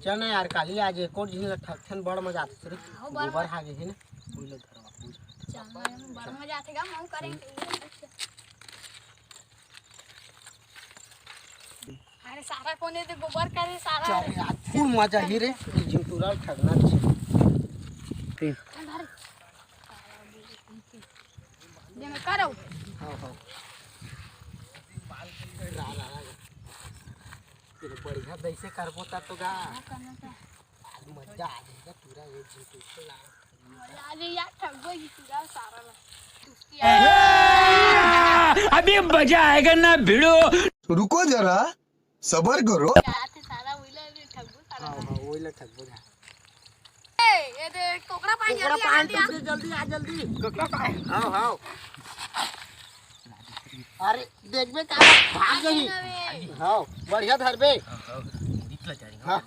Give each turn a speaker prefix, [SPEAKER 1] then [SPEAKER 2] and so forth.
[SPEAKER 1] चल यार काली आज एक और झील ठकथन बड़ मजा आथे रे गोबर हागे है ना बोले धरवा पूछ
[SPEAKER 2] चल बड़ मजा आतेगा हम करेंगे। अरे सारा कोने दे गोबर करे सारा
[SPEAKER 1] चल यार फुल मजा ही रे झिंटूरा ठगना छे
[SPEAKER 2] जे मैं करो
[SPEAKER 1] हां हां तेरे बढ़िया दैसे करबो ता तो गा मजा आ जाएगा पूरा ये झिंटू से ला
[SPEAKER 2] मजा आ जाए यार ठगो ही पूरा सारा
[SPEAKER 3] अभी मजा आएगा ना भिड़ो।
[SPEAKER 4] रुको जरा सबर करो।
[SPEAKER 2] आते सारा ओइला ठगो सारा
[SPEAKER 1] हां हां ओइला ठगबो जा
[SPEAKER 2] ए दे कोकड़ा पानी
[SPEAKER 1] जल्दी आ जल्दी कोकड़ा पाए हां हां अरे देखबे का भाग गई हां बढ़िया धरबे निकल जा रही हां